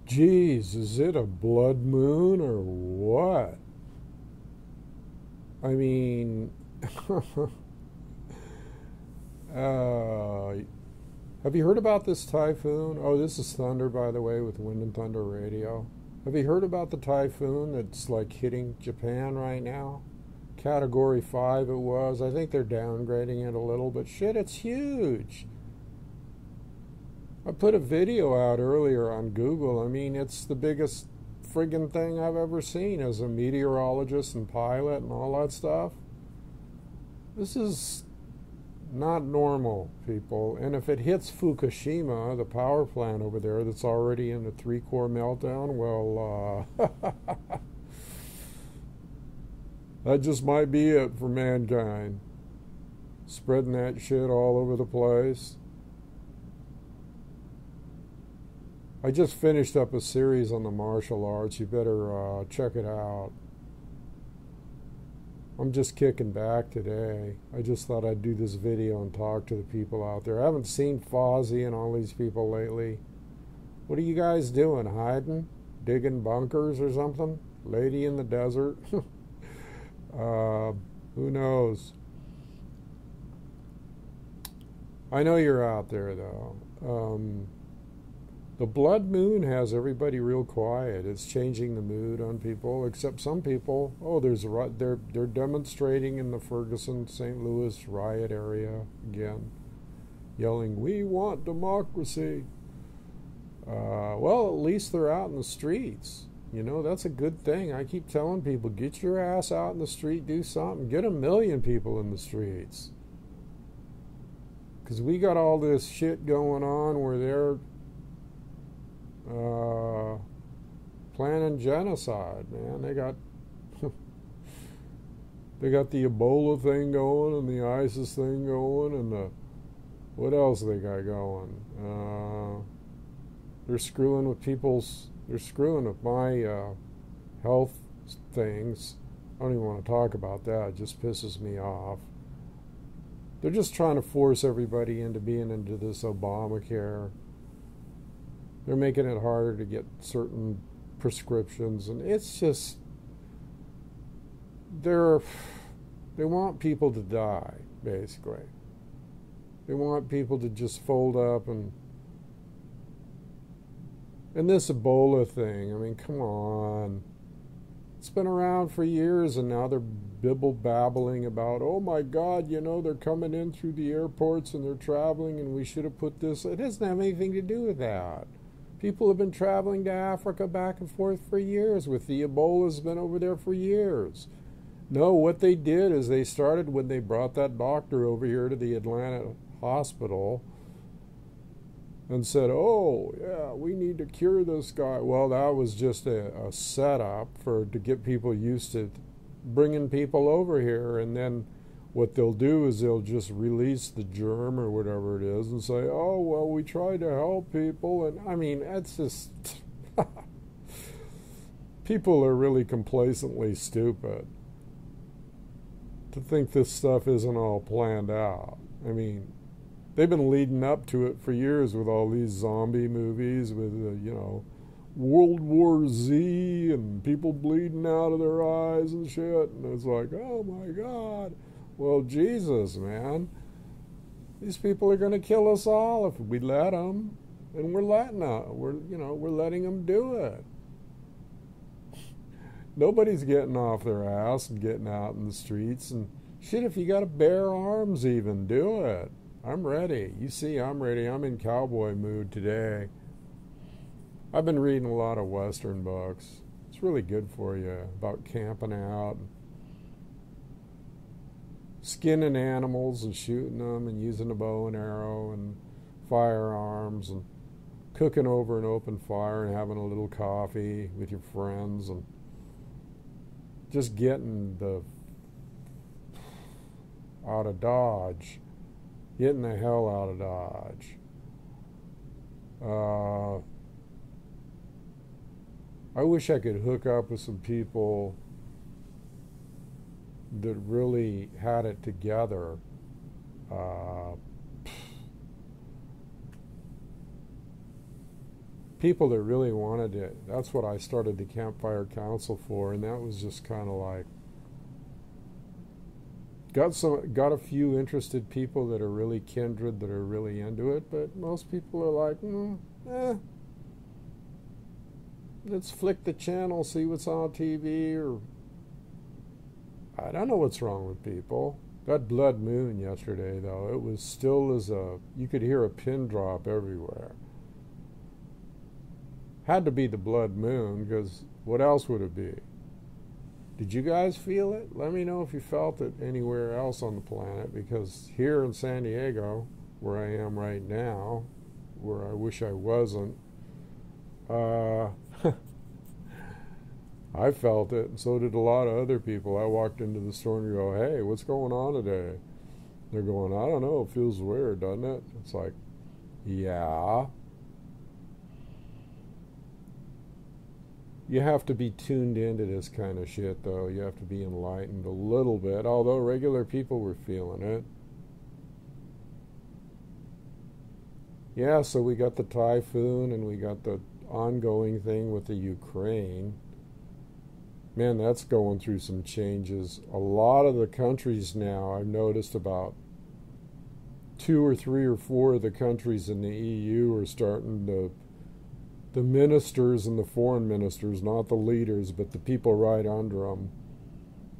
Geez, is it a blood moon or what? I mean, uh, have you heard about this typhoon? Oh, this is Thunder, by the way, with Wind and Thunder Radio. Have you heard about the typhoon that's like hitting Japan right now? Category 5 it was. I think they're downgrading it a little, but shit, it's huge. I put a video out earlier on Google. I mean, it's the biggest friggin' thing I've ever seen as a meteorologist and pilot and all that stuff. This is not normal, people. And if it hits Fukushima, the power plant over there that's already in a 3-core meltdown, well, that just might be it for mankind. Spreading that shit all over the place. I just finished up a series on the martial arts. You better check it out. I'm just kicking back today. I just thought I'd do this video and talk to the people out there. I haven't seen Fozzie and all these people lately. What are you guys doing? Hiding? Digging bunkers or something? Lady in the desert? Who knows? I know you're out there, though. The blood moon has everybody real quiet. It's changing the mood on people, except some people. Oh, they're demonstrating in the Ferguson, St. Louis riot area again, yelling, "We want democracy." Well, at least they're out in the streets. You know, that's a good thing. I keep telling people, get your ass out in the street, do something. Get 1 million people in the streets. Because we got all this shit going on where they're planning genocide, man. They got they got the Ebola thing going and the ISIS thing going and the what else they got going? They're screwing with my health things. I don't even want to talk about that. It just pisses me off. They're just trying to force everybody into being into this Obamacare. They're making it harder to get certain prescriptions, and it's just they want people to die, basically. They want people to just fold up and this Ebola thing, I mean, come on. It's been around for years, and now they're bibble-babbling about, oh my God, you know, they're coming in through the airports and they're traveling and we should have put this. It doesn't have anything to do with that. People have been traveling to Africa back and forth for years with the Ebola's been over there for years. No, what they did is they started when they brought that doctor over here to the Atlanta hospital and said, oh, yeah, we need to cure this guy. Well, that was just a setup to get people used to bringing people over here, and then what they'll do is they'll just release the germ or whatever it is and say, oh, well, we tried to help people. And I mean, it's just people are really complacently stupid to think this stuff isn't all planned out. I mean, they've been leading up to it for years with all these zombie movies with, World War Z and people bleeding out of their eyes and shit. And it's like, oh my God. Well, Jesus, man. These people are going to kill us all if we let them. And we're letting them. We're letting them do it. Nobody's getting off their ass and getting out in the streets. And shit, if you got to bear arms even, do it. I'm ready. You see, I'm ready. I'm in cowboy mood today. I've been reading a lot of Western books. It's really good for you about camping out, skinning animals and shooting them and using a bow and arrow and firearms and cooking over an open fire and having a little coffee with your friends and just getting out of Dodge. Getting the hell out of Dodge. I wish I could hook up with some people that really had it together. people that really wanted it. That's what I started the Campfire Council for, and that was just kind of like got a few interested people that are really kindred, that are really into it, but most people are like, let's flick the channel, see what's on TV, or I don't know what's wrong with people. That blood moon yesterday, though, it was still as you could hear a pin drop everywhere. Had to be the blood moon, because what else would it be? Did you guys feel it? Let me know if you felt it anywhere else on the planet, because here in San Diego, where I am right now, where I wish I wasn't, I felt it, and so did a lot of other people. I walked into the store and go, hey, what's going on today? They're going, I don't know, it feels weird, doesn't it? It's like, yeah. You have to be tuned into this kind of shit, though. You have to be enlightened a little bit, although regular people were feeling it. Yeah, so we got the typhoon, and we got the ongoing thing with the Ukraine. Man, that's going through some changes. A lot of the countries now, I've noticed about 2 or 3 or 4 of the countries in the EU are starting to, the ministers and the foreign ministers, not the leaders, but the people right under them,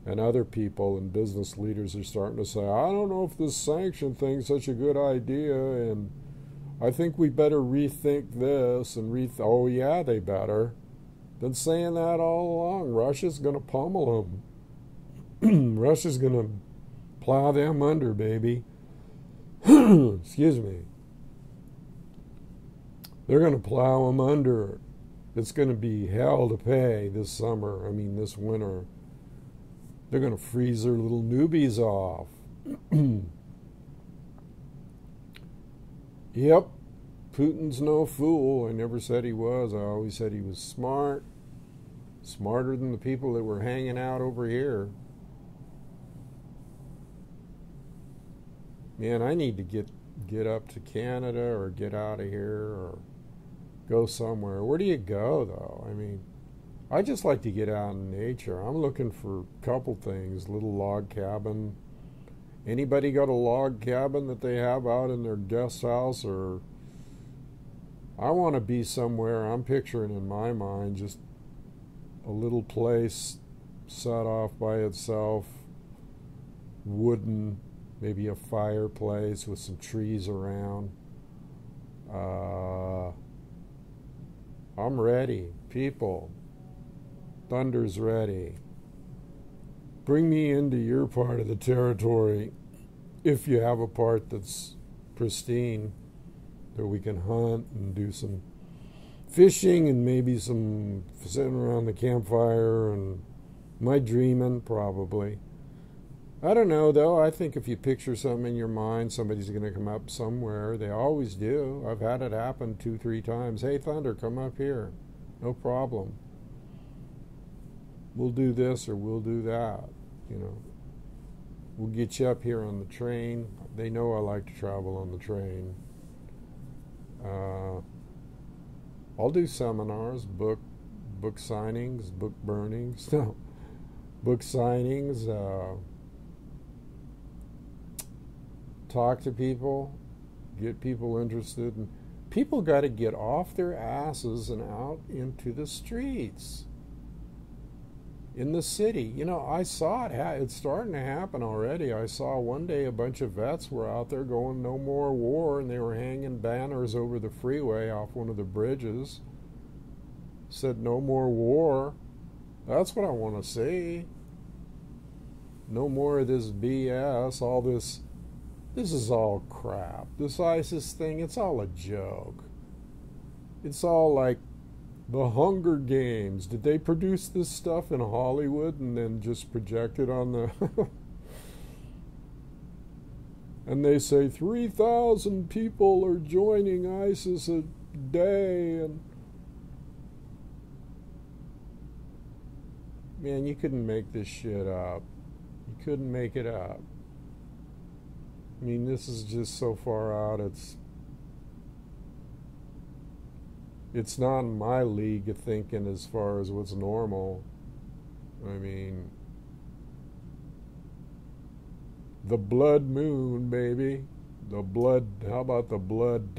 and other people and business leaders are starting to say, I don't know if this sanction thing's such a good idea, and I think we better rethink this, and oh yeah, they better. Been saying that all along. Russia's going to pummel them. Russia's going to plow them under, baby. Excuse me. They're going to plow them under. It's going to be hell to pay this summer. I mean, this winter. They're going to freeze their little newbies off. Yep. Putin's no fool. I never said he was. I always said he was smart. Smarter than the people that were hanging out over here. Man, I need to get up to Canada or get out of here or go somewhere. Where do you go, though? I mean, I just like to get out in nature. I'm looking for a couple things. Little log cabin. Anybody got a log cabin that they have out in their guest house? Or I want to be somewhere, I'm picturing in my mind just a little place set off by itself, wooden, maybe a fireplace with some trees around. I'm ready, people. Thunder's ready. Bring me into your part of the territory, if you have a part that's pristine, that we can hunt and do some fishing and maybe some sitting around the campfire. And am I dreaming? Probably. I don't know, though. I think if you picture something in your mind, somebody's going to come up somewhere. They always do. I've had it happen 2-3 times. Hey, Thunder, come up here. No problem. We'll do this or we'll do that. You know, we'll get you up here on the train. They know I like to travel on the train. I'll do seminars, book signings, book burnings, no, book signings, talk to people, get people interested. And people got to get off their asses and out into the streets. In the city. You know, I saw it. It's starting to happen already. I saw one day a bunch of vets were out there going, no more war, and they were hanging banners over the freeway off one of the bridges. Said, no more war. That's what I want to see. No more of this BS, all this. This is all crap. This ISIS thing, it's all a joke. It's all like the Hunger Games. Did they produce this stuff in Hollywood and then just project it on the... And they say 3,000 people are joining ISIS a day, and... Man, you couldn't make this shit up. You couldn't make it up. I mean, this is just so far out, it's not in my league of thinking as far as what's normal. I mean, the blood moon, baby. The blood, how about the blood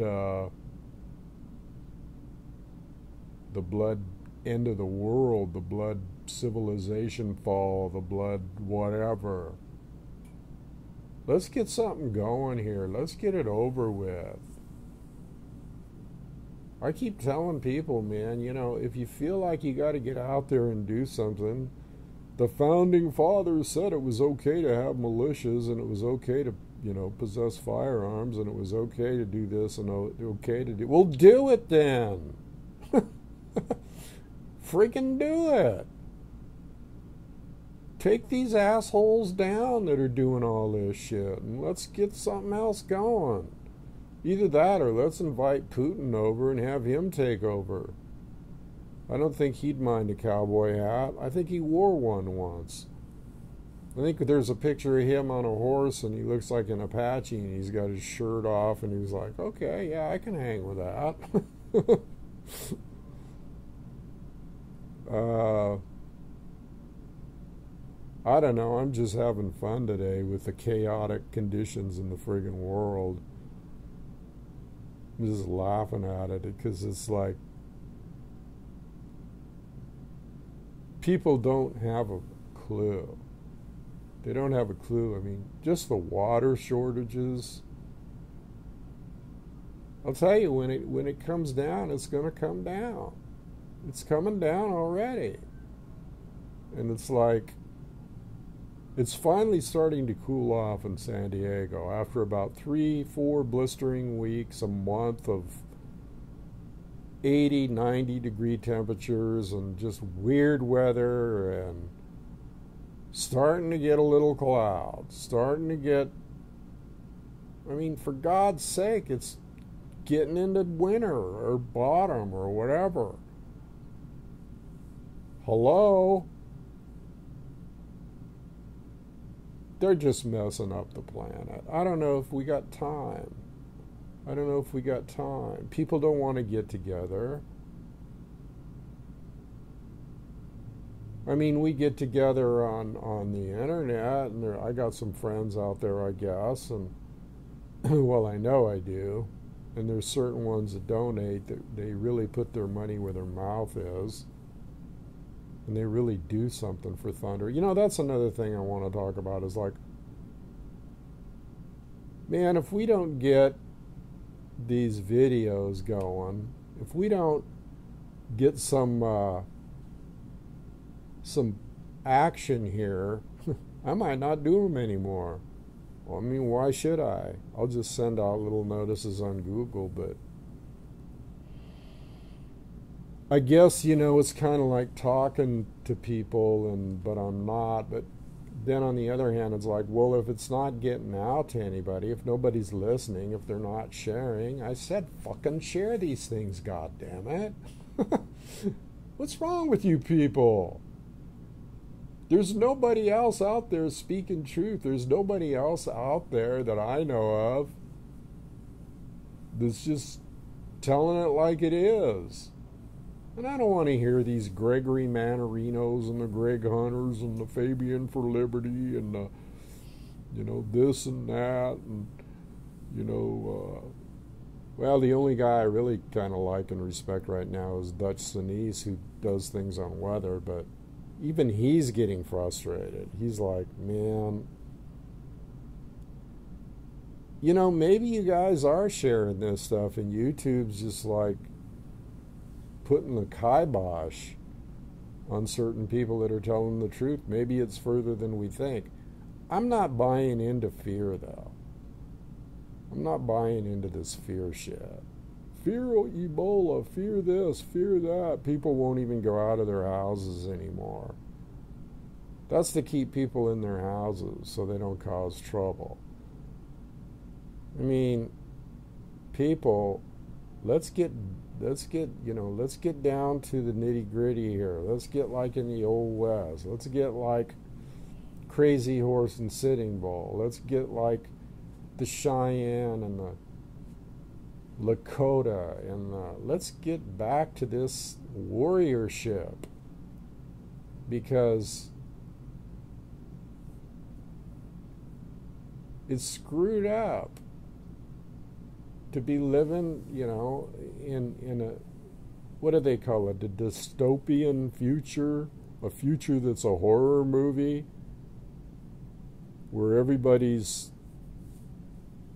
end of the world, the blood civilization fall, the blood whatever. Let's get something going here. Let's get it over with. I keep telling people, man, you know, if you feel like you got to get out there and do something, the founding fathers said it was okay to have militias and it was okay to, you know, possess firearms and it was okay to do this and okay to do. Well, do it then. Freaking do it. Take these assholes down that are doing all this shit and let's get something else going. Either that or let's invite Putin over and have him take over. I don't think he'd mind a cowboy hat. I think he wore one once. I think there's a picture of him on a horse and he looks like an Apache and he's got his shirt off and he's like, okay, yeah, I can hang with that. I don't know. I'm just having fun today with the chaotic conditions in the friggin' world. I'm just laughing at it because it's like people don't have a clue. They don't have a clue. I mean, just the water shortages. I'll tell you, when it comes down, it's going to come down. It's coming down already. And it's like, it's finally starting to cool off in San Diego after about 3-4 blistering weeks, a month of 80, 90 degree temperatures and just weird weather and starting to get a little clouds, starting to get, I mean, for God's sake, it's getting into winter or autumn or whatever. Hello? They're just messing up the planet. I don't know if we got time. People don't want to get together. I mean, we get together on the internet, and I got some friends out there, I guess, and well, I know I do. And there's certain ones that donate that they really put their money where their mouth is. And they really do something for Thunder. You know, that's another thing I want to talk about is like, man, if we don't get these videos going, if we don't get some action here, I might not do them anymore. Well, I mean, why should I? I'll just send out little notices on Google, but I guess, you know, it's kind of like talking to people, but I'm not. But then on the other hand, it's like, well, if it's not getting out to anybody, if nobody's listening, if they're not sharing, I said fucking share these things, goddammit. What's wrong with you people? There's nobody else out there speaking truth. There's nobody else out there that I know of that's just telling it like it is. And I don't want to hear these Gregory Manarinos and the Greg Hunters and the Fabian for Liberty and the, you know, this and that and, you know, well, the only guy I really kind of like and respect right now is Dutch Sinise, who does things on weather, but even he's getting frustrated. He's like, man, you know, maybe you guys are sharing this stuff and YouTube's just like putting the kibosh on certain people that are telling the truth. Maybe it's further than we think. I'm not buying into fear, though. I'm not buying into this fear shit. Fear Ebola, fear this, fear that. People won't even go out of their houses anymore. That's to keep people in their houses so they don't cause trouble. I mean, people, let's get down to the nitty-gritty here. Let's get like in the Old West. Let's get like Crazy Horse and Sitting Bull. Let's get like the Cheyenne and the Lakota, and let's get back to this warriorship, because it's screwed up to be living, in a, what do they call it, a dystopian future, a future that's a horror movie, where everybody's,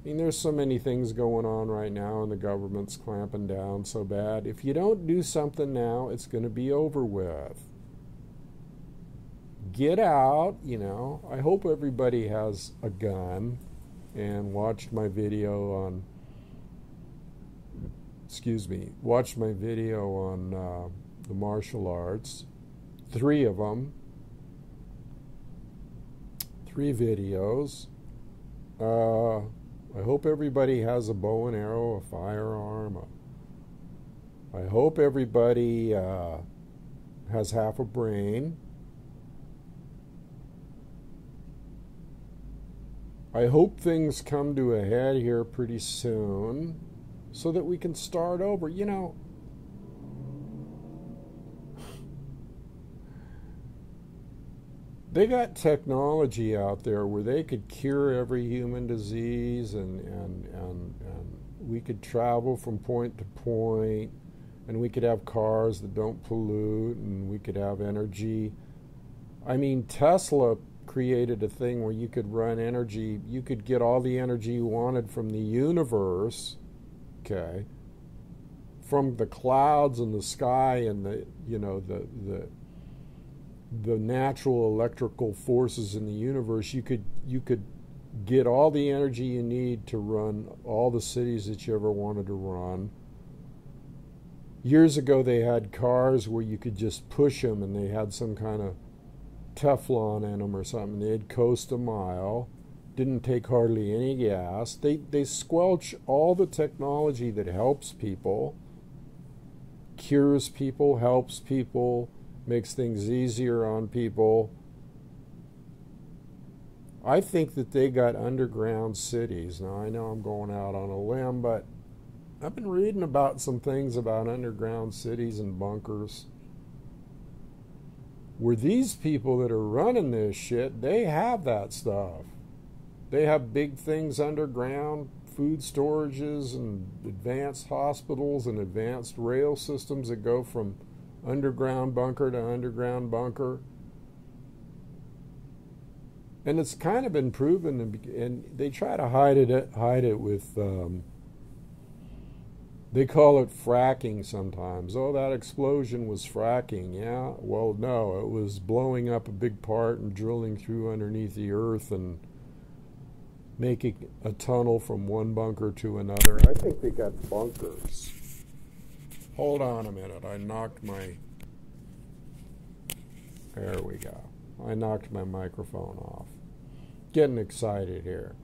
there's so many things going on right now, and the government's clamping down so bad. If you don't do something now, it's going to be over with. Get out, I hope everybody has a gun and watched my video on the martial arts. 3 of them. 3 videos. I hope everybody has a bow and arrow, a firearm. I hope everybody has half a brain. I hope things come to a head here pretty soon so that we can start over. They got technology out there where they could cure every human disease, and we could travel from point to point, and we could have cars that don't pollute, and we could have energy. Tesla created a thing where you could run energy, you could get all the energy you wanted from the universe, okay, from the clouds and the sky and the natural electrical forces in the universe. You could get all the energy you need to run all the cities that you ever wanted to run. Years ago, they had cars where you could just push them, and they had some kind of Teflon in them or something. They'd coast a mile. Didn't take hardly any gas. They squelch all the technology that helps people, cures people, helps people, makes things easier on people. I think that they got underground cities. Now, I know I'm going out on a limb, but I've been reading about some things about underground cities and bunkers, where these people that are running this shit, they have that stuff. They have big things underground, food storages and advanced hospitals and advanced rail systems that go from underground bunker to underground bunker. And it's kind of been proven, and they try to hide it with, they call it fracking sometimes. Oh, that explosion was fracking. Yeah, well, no, it was blowing up a big part and drilling through underneath the earth and making a tunnel from one bunker to another. I think they got bunkers. Hold on a minute. There we go. I knocked my microphone off. Getting excited here.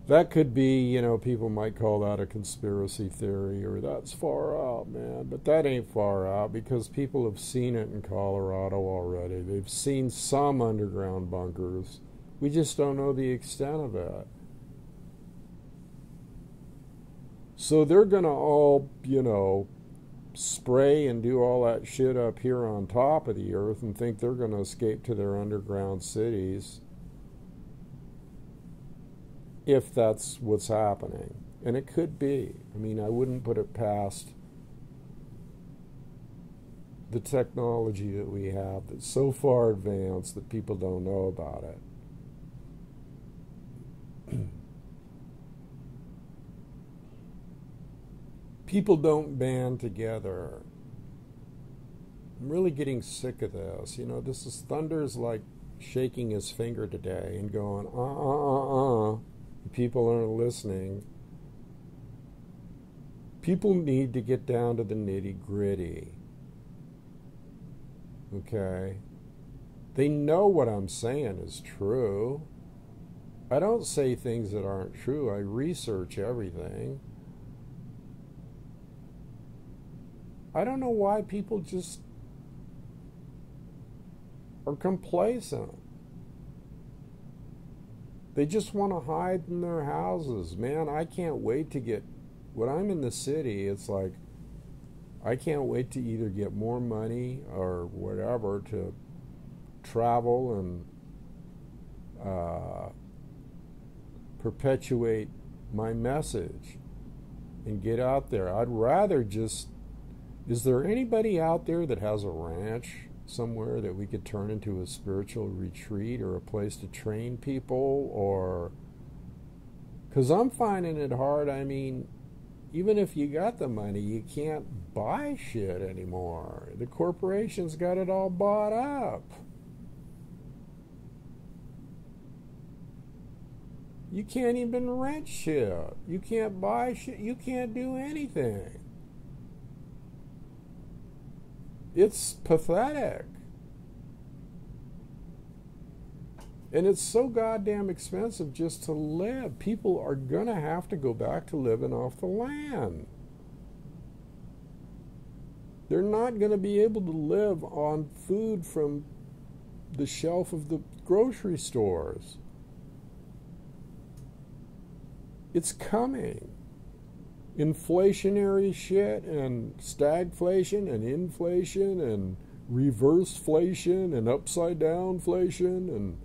That could be, people might call that a conspiracy theory, or that's far out, man. But that ain't far out, because people have seen it in Colorado already. They've seen some underground bunkers. We just don't know the extent of it. So they're going to all, spray and do all that shit up here on top of the earth and think they're going to escape to their underground cities, if that's what's happening. And it could be. I wouldn't put it past the technology that we have that's so far advanced that people don't know about it. People don't band together. I'm really getting sick of this. Thunder's like shaking his finger today and going, People aren't listening. People need to get down to the nitty-gritty. Okay? They know what I'm saying is true. I don't say things that aren't true. I research everything. I don't know why people just are complacent. They just want to hide in their houses. Man, I can't wait to get, when I'm in the city, it's like, I can't wait to either get more money or whatever to travel and perpetuate my message and get out there. I'd rather just, is there anybody out there that has a ranch somewhere that we could turn into a spiritual retreat or a place to train people? Or, because I'm finding it hard. I mean, even if you got the money, you can't buy shit anymore. The corporations got it all bought up. You can't even rent shit. You can't buy shit. You can't do anything. It's pathetic. And it's so goddamn expensive just to live. People are going to have to go back to living off the land. They're not going to be able to live on food from the shelf of the grocery stores. It's coming. Inflationary shit and stagflation and inflation and reverseflation and upside down inflation and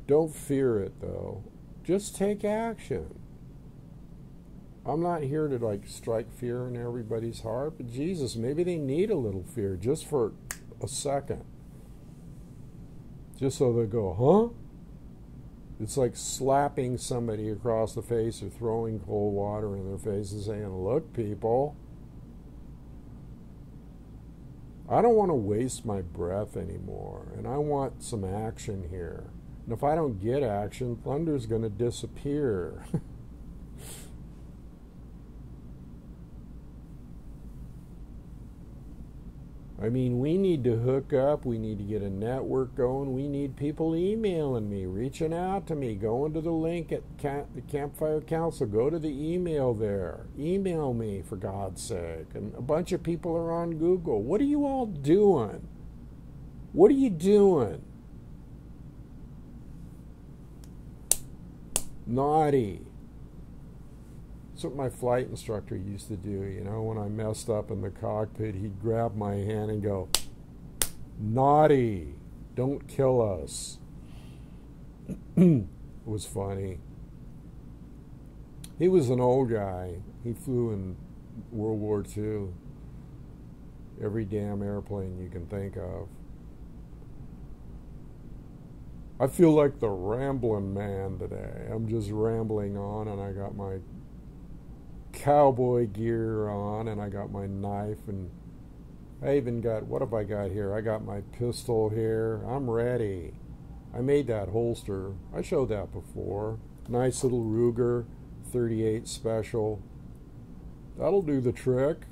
don't fear it though. Just take action. I'm not here to like strike fear in everybody's heart, but Jesus, maybe they need a little fear just for a second. Just so they go, huh? It's like slapping somebody across the face or throwing cold water in their face and saying, look, people, I don't want to waste my breath anymore, and I want some action here. And if I don't get action, thunder's going to disappear. I mean, we need to hook up. We need to get a network going. We need people emailing me, reaching out to me, going to the link at the Campfire Council. Go to the email there. Email me, for God's sake. And a bunch of people are on Google. What are you all doing? What are you doing? Naughty. That's what my flight instructor used to do. You know, when I messed up in the cockpit, he'd grab my hand and go, naughty, don't kill us. It was funny. He was an old guy. He flew in World War II. Every damn airplane you can think of. I feel like the rambling man today. I'm just rambling on, and I got my cowboy gear on, and I got my knife, and I even got, what have I got here? I got my pistol here. I'm ready. I made that holster. I showed that before. Nice little Ruger 38 special. That'll do the trick.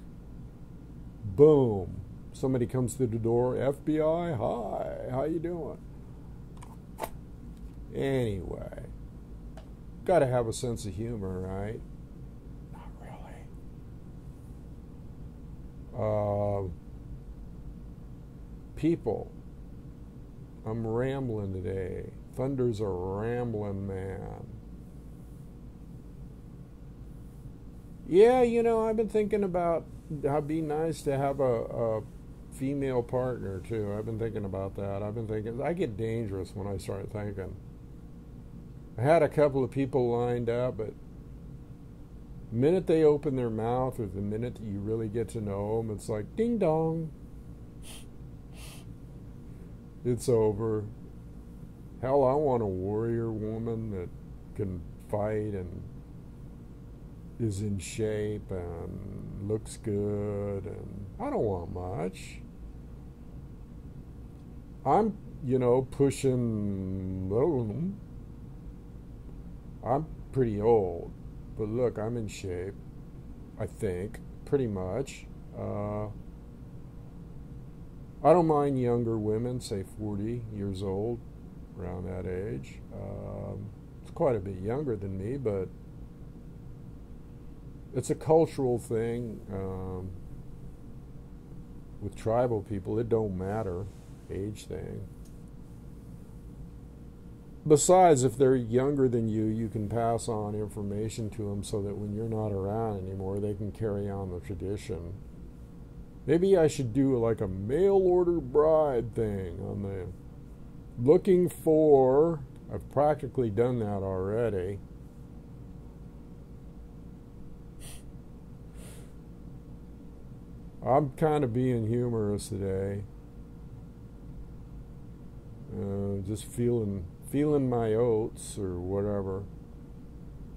Boom. Somebody comes through the door. FBI, hi, how you doing? Anyway, got to have a sense of humor, right? Not really. People, I'm rambling today. Thunder's a rambling man. Yeah, you know, I've been thinking about how it'd be nice to have a female partner, too. I've been thinking about that. I've been thinking, I get dangerous when I start thinking. I had a couple of people lined up, but the minute they open their mouth or the minute that you really get to know them, it's like, ding dong. It's over. Hell, I want a warrior woman that can fight and is in shape and looks good, and I don't want much. I'm, you know, pushing, I'm pretty old, but look, I'm in shape, I think, pretty much. I don't mind younger women, say 40 years old, around that age. It's quite a bit younger than me, but it's a cultural thing. With tribal people, it don't matter. age thing. Besides, if they're younger than you, you can pass on information to them so that when you're not around anymore, they can carry on the tradition. Maybe I should do like a mail order bride thing on the looking for. I've practically done that already. I'm kind of being humorous today. Just feeling my oats or whatever.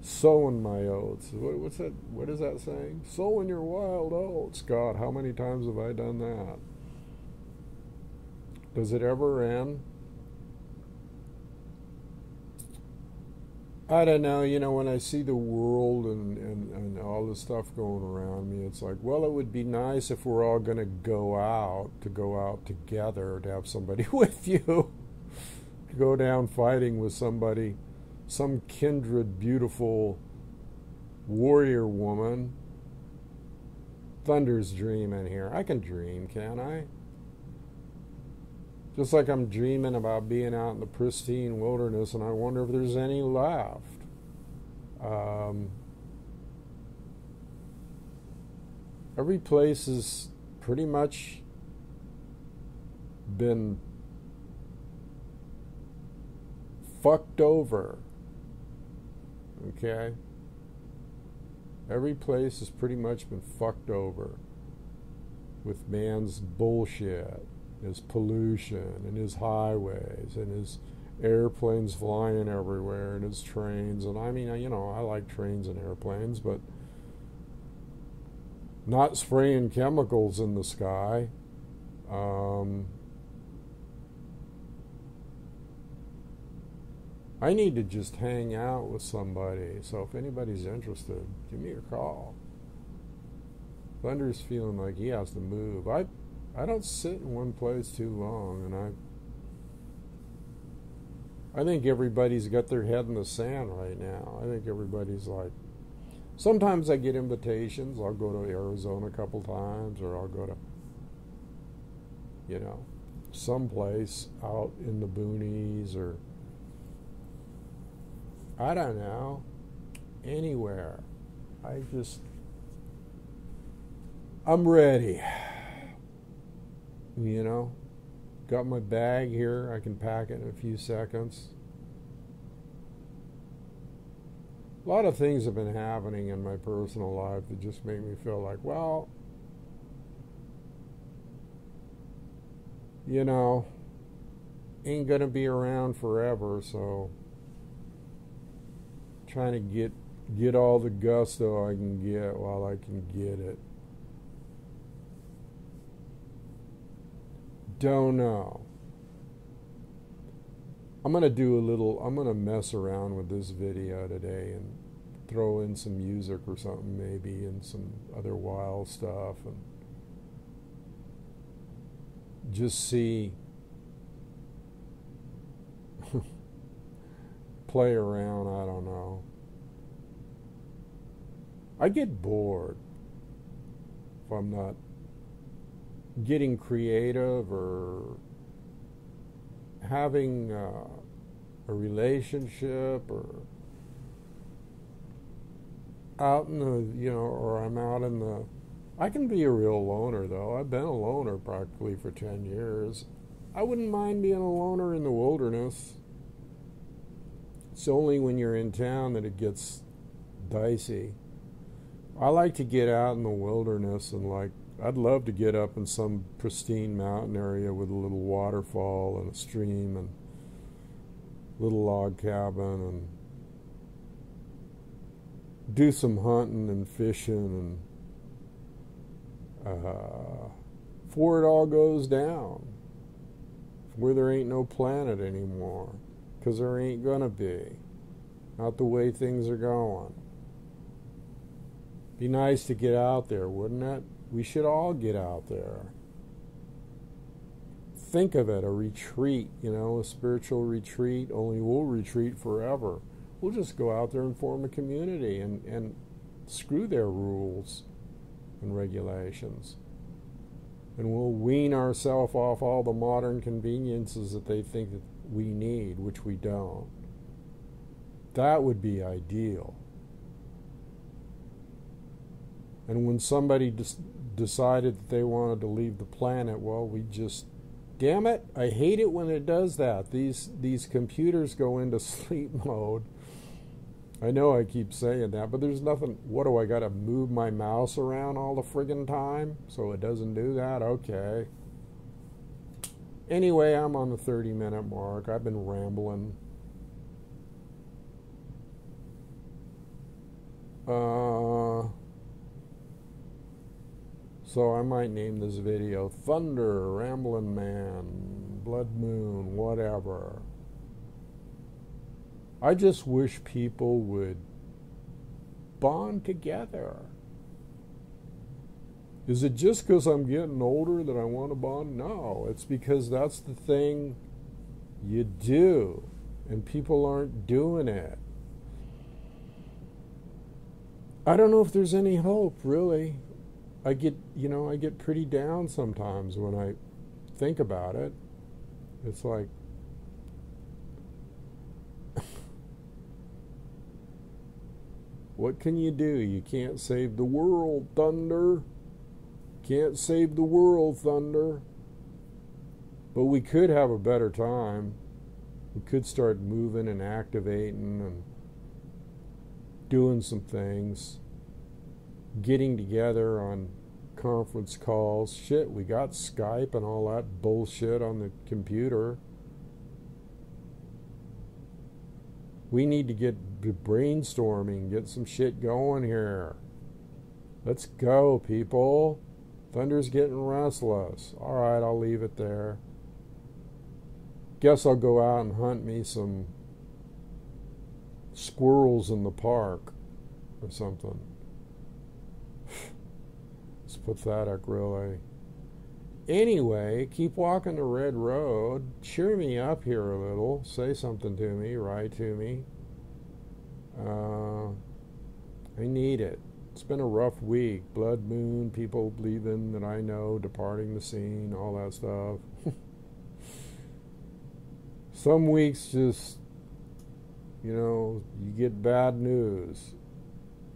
Sowing my oats. What's that? What is that saying? Sowing your wild oats. God, how many times have I done that? Does it ever end? I don't know, when I see the world and all the stuff going around me, it's like, well, it would be nice if we're all going to go out together, to have somebody with you, to go down fighting with somebody, some kindred, beautiful warrior woman. Thunder's dreaming here. I can dream, can't I? Just like I'm dreaming about being out in the pristine wilderness, and I wonder if there's any left. Every place has pretty much been fucked over. Okay? Every place has pretty much been fucked over with man's bullshit. His pollution and his highways and his airplanes flying everywhere and his trains. And I mean, I like trains and airplanes, but not spraying chemicals in the sky. I need to just hang out with somebody. So if anybody's interested, give me a call. Thunder's feeling like he has to move. I don't sit in one place too long, and I think everybody's got their head in the sand right now. I think everybody's like, sometimes I get invitations. I'll go to Arizona a couple times, or I'll go to, someplace out in the boonies, or I don't know, anywhere. I'm ready. Got my bag here. I can pack it in a few seconds. A lot of things have been happening in my personal life that just make me feel like, well, ain't gonna be around forever, so trying to get all the gusto I can get while I can get it. Don't know. I'm going to mess around with this video today and throw in some music or something maybe, and some other wild stuff, and just see, play around, I don't know. I get bored if I'm not getting creative or having a relationship, or out in the, or I'm out in the, I can be a real loner though. I've been a loner practically for 10 years. I wouldn't mind being a loner in the wilderness. It's only when you're in town that it gets dicey. I like to get out in the wilderness, and I'd love to get up in some pristine mountain area with a little waterfall and a stream and a little log cabin, and do some hunting and fishing, and before it all goes down, where there ain't no planet anymore, because there ain't gonna be, not the way things are going. Be nice to get out there, wouldn't it? We should all get out there. Think of it, a retreat, a spiritual retreat, only we'll retreat forever. We'll just go out there and form a community and screw their rules and regulations. and we'll wean ourselves off all the modern conveniences that they think that we need, which we don't. That would be ideal. And when somebody decided that they wanted to leave the planet, well, we just, damn it, I hate it when it does that. These computers go into sleep mode. I know I keep saying that, but there's nothing. What do I got to move my mouse around all the friggin' time so it doesn't do that? Okay. Anyway, I'm on the 30-minute mark. I've been rambling. So I might name this video Thunder, Ramblin' Man, Blood Moon, whatever. I just wish people would bond together. Is it just because I'm getting older that I want to bond? No, it's because that's the thing you do, and people aren't doing it. I don't know if there's any hope, really. I get pretty down sometimes when I think about it. It's like, what can you do? You can't save the world, Thunder. Can't save the world, Thunder. But we could have a better time. We could start moving and activating and doing some things. Getting together on conference calls. Shit, we got Skype and all that bullshit on the computer. We need to get brainstorming, get some shit going here. Let's go, people. Thunder's getting restless. All right, I'll leave it there. Guess I'll go out and hunt me some squirrels in the park or something. It's pathetic, really. Anyway, keep walking the red road. Cheer me up here a little. Say something to me. Write to me. I need it. It's been a rough week. Blood moon, people leaving that I know, departing the scene, all that stuff. Some weeks just, you get bad news.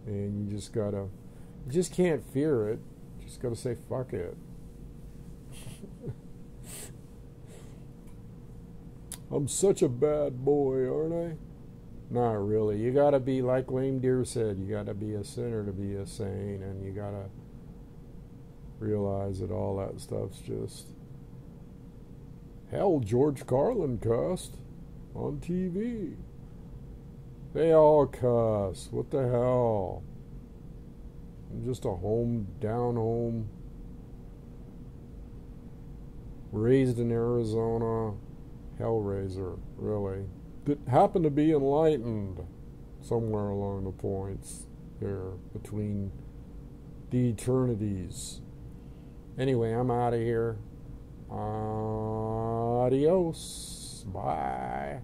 And you just can't fear it. You just gotta say, fuck it. I'm such a bad boy, aren't I? Not really. You gotta be, like Lame Deer said, you gotta be a sinner to be a saint, and you gotta realize that all that stuff's just... Hell, George Carlin cussed on TV. They all cuss. What the hell? I'm just a down home, raised in Arizona, hellraiser, really. That happened to be enlightened somewhere along the points there between the eternities. Anyway, I'm out of here. Adios. Bye.